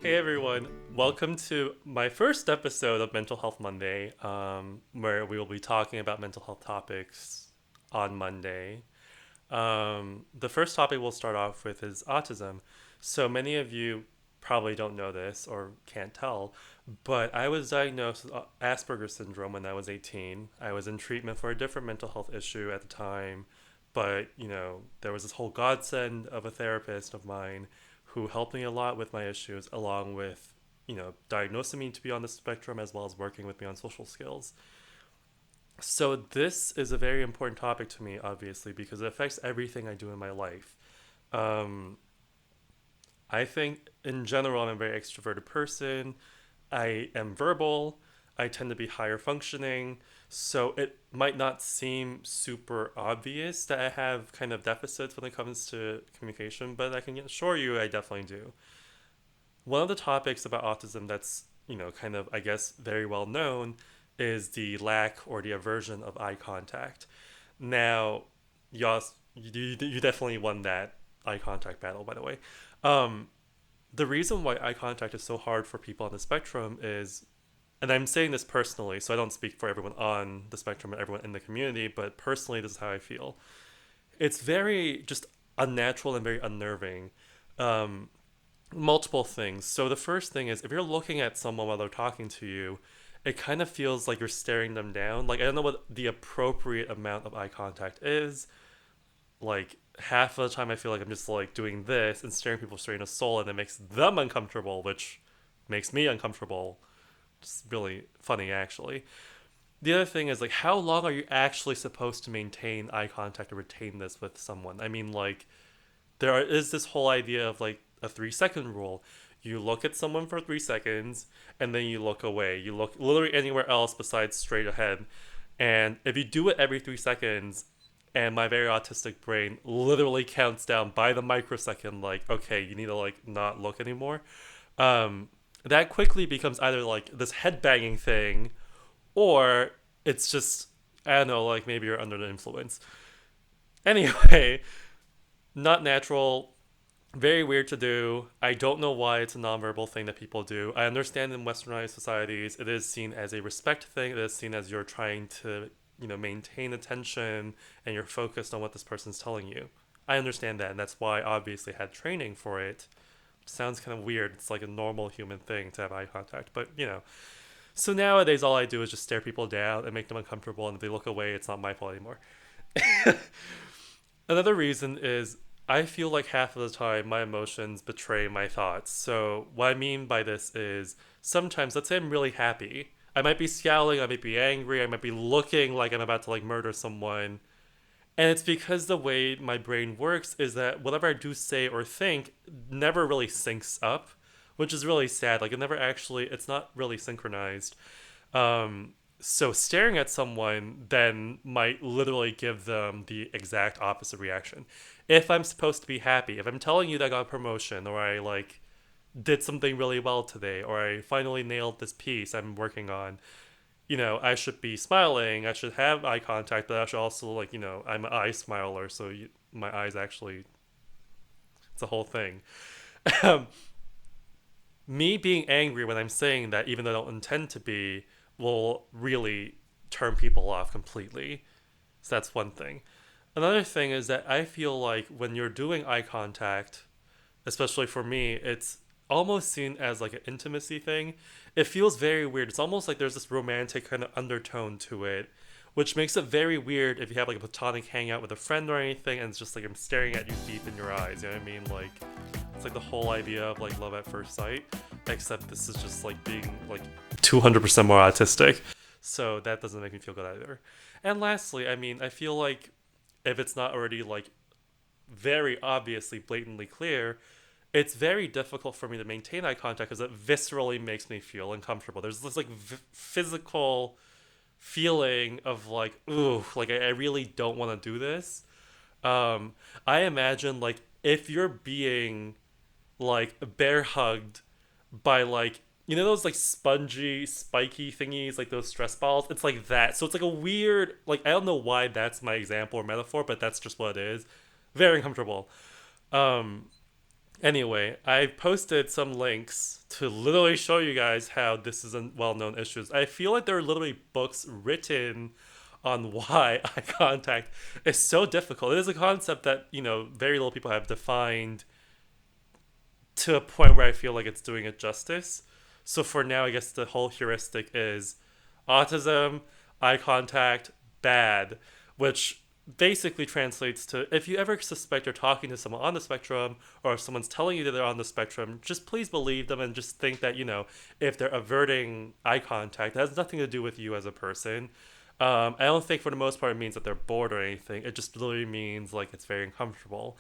Hey everyone, welcome to my first episode of Mental Health Monday, where we will be talking about mental health topics on Monday. The first topic we'll start off with is autism. So many of you probably don't know this or can't tell, but I was diagnosed with Asperger's syndrome when I was 18. I was in treatment for a different mental health issue at the time, but there was this whole godsend of a therapist of mine who helped me a lot with my issues, along with diagnosing me to be on the spectrum as well as working with me on social skills. So this is a very important topic to me, obviously, because it affects everything I do in my life. Um, I think in general, I'm a very extroverted person. I am verbal. I tend to be higher functioning. So it might not seem super obvious that I have kind of deficits when it comes to communication, but I can assure you I definitely do. One of the topics about autism that's, kind of, I guess, very well known is the lack or the aversion of eye contact. Now, y'all, you definitely won that eye contact battle, by the way. Um, the reason why eye contact is so hard for people on the spectrum is, and I'm saying this personally, so I don't speak for everyone on the spectrum and everyone in the community, but personally, this is how I feel. It's very just unnatural and very unnerving. Um, Multiple things. So the first thing is if you're looking at someone while they're talking to you, it kind of feels like you're staring them down. Like I don't know what the appropriate amount of eye contact is. Like half of the time I feel like I'm just like doing this and staring people straight in the soul and it makes them uncomfortable, which makes me uncomfortable. It's really funny actually. The other thing is like how long are you actually supposed to maintain eye contact or retain this with someone? I mean like is this whole idea of like a 3 second rule. You look at someone for 3 seconds and then you look away. You look literally anywhere else besides straight ahead. And if you do it every 3 seconds, and my very autistic brain literally counts down by the microsecond, like, okay, you need to like not look anymore. Um, that quickly becomes either like this headbanging thing, or it's just I don't know, like maybe you're under the influence. Anyway, not natural, very weird to do. I don't know why it's a nonverbal thing that people do. I understand in westernized societies it is seen as a respect thing. It is seen as you're trying to, maintain attention and you're focused on what this person's telling you. I understand that, and that's why I obviously had training for it. Sounds kind of weird. It's like a normal human thing to have eye contact, but So nowadays, all I do is just stare people down and make them uncomfortable, and if they look away, it's not my fault anymore. Another reason is I feel like half of the time my emotions betray my thoughts. So, what I mean by this is sometimes, let's say I'm really happy. I might be scowling, I might be angry, I might be looking like I'm about to like murder someone. And it's because the way my brain works is that whatever I do say or think never really syncs up, which is really sad. Like, it's not really synchronized. So staring at someone then might literally give them the exact opposite reaction. If I'm supposed to be happy, if I'm telling you that I got a promotion or I like did something really well today or I finally nailed this piece I'm working on, I should be smiling. I should have eye contact, but I should also like, I'm an eye smiler, so my eyes actually it's a whole thing. Me being angry when I'm saying that, even though I don't intend to be, will really turn people off completely. So that's one thing. Another thing is that I feel like when you're doing eye contact, especially for me, it's almost seen as like an intimacy thing. It feels very weird. It's almost like there's this romantic kind of undertone to it, which makes it very weird if you have like a platonic hangout with a friend or anything and it's just like I'm staring at you deep in your eyes. You know what I mean? Like it's like the whole idea of like love at first sight, except this is just like being like 200% more autistic. So that doesn't make me feel good either. And lastly, I mean, I feel like if it's not already like very obviously blatantly clear, it's very difficult for me to maintain eye contact because it viscerally makes me feel uncomfortable. There's this like physical feeling of like, ooh, like I really don't want to do this. Um, I imagine like if you're being like bear hugged by like those like spongy spiky thingies like those stress balls, it's like that. So it's like a weird, like I don't know why that's my example or metaphor, but that's just what it is. Very uncomfortable. um Anyway, I posted some links to literally show you guys how this is a well-known issue. I feel like there are literally books written on why eye contact is so difficult. It is a concept that, very little people have defined to a point where I feel like it's doing it justice. So for now, I guess the whole heuristic is autism, eye contact, bad, which basically translates to if you ever suspect you're talking to someone on the spectrum or if someone's telling you that they're on the spectrum, just please believe them and just think that, if they're averting eye contact, it has nothing to do with you as a person. I don't think for the most part it means that they're bored or anything. It just literally means like it's very uncomfortable.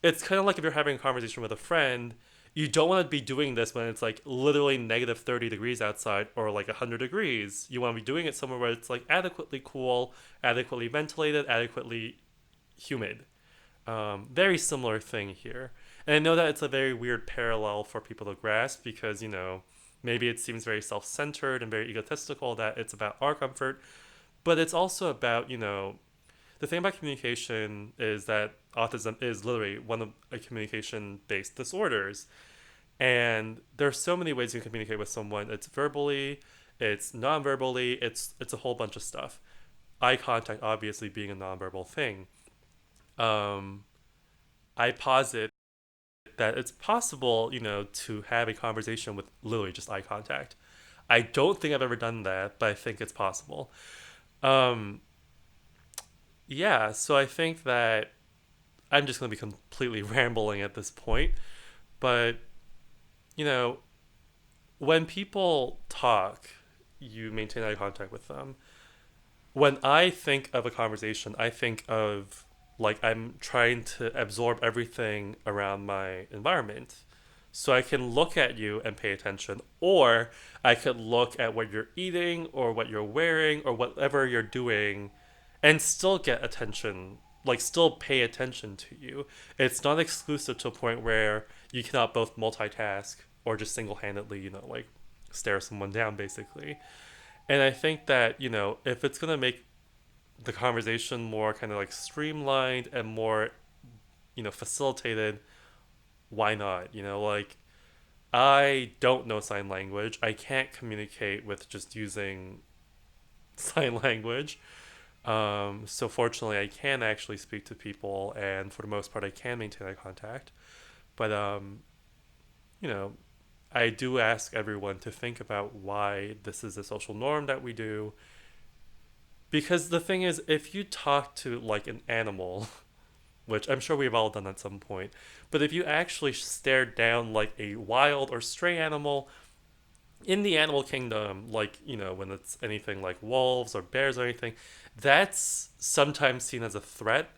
It's kind of like if you're having a conversation with a friend, you don't want to be doing this when it's like literally negative 30 degrees outside or like 100 degrees. You want to be doing it somewhere where it's like adequately cool, adequately ventilated, adequately humid. Very similar thing here. And I know that it's a very weird parallel for people to grasp because, maybe it seems very self centered and very egotistical that it's about our comfort, but it's also about, the thing about communication is that autism is literally one of a communication based disorders. And there's so many ways you can communicate with someone. It's verbally, it's non-verbally, it's a whole bunch of stuff. Eye contact obviously being a non-verbal thing. Um, I posit that it's possible, to have a conversation with literally just eye contact. I don't think I've ever done that, but I think it's possible. Um, yeah, so I think that I'm just going to be completely rambling at this point, but you know, when people talk, you maintain eye contact with them. When I think of a conversation, I think of like I'm trying to absorb everything around my environment. So I can look at you and pay attention, or I could look at what you're eating or what you're wearing or whatever you're doing and still get attention, like still pay attention to you. It's not exclusive to a point where you cannot both multitask or just single handedly, like stare someone down basically. And I think that, if it's going to make the conversation more kind of like streamlined and more, facilitated, why not? Like I don't know sign language. I can't communicate with just using sign language. So fortunately, I can actually speak to people, and for the most part, I can maintain eye contact. But you know, I do ask everyone to think about why this is a social norm that we do. Because the thing is, if you talk to like an animal, which I'm sure we've all done at some point, but if you actually stare down like a wild or stray animal in the animal kingdom, like, when it's anything like wolves or bears or anything, that's sometimes seen as a threat.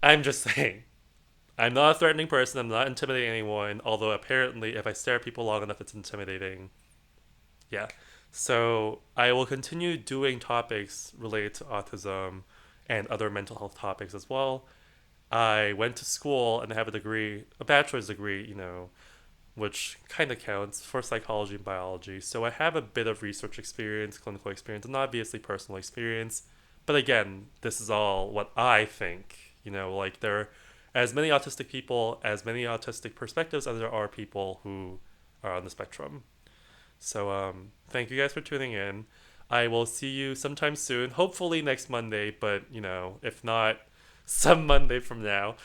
I'm just saying. I'm not a threatening person. I'm not intimidating anyone. Although apparently, if I stare at people long enough, it's intimidating. Yeah. So I will continue doing topics related to autism and other mental health topics as well. I went to school and I have a degree, a bachelor's degree, which kind of counts for psychology and biology. So I have a bit of research experience, clinical experience, and obviously personal experience. But again, this is all what I think. Like there are as many autistic people, as many autistic perspectives as there are people who are on the spectrum. So thank you guys for tuning in. I will see you sometime soon, hopefully next Monday, but if not, some Monday from now.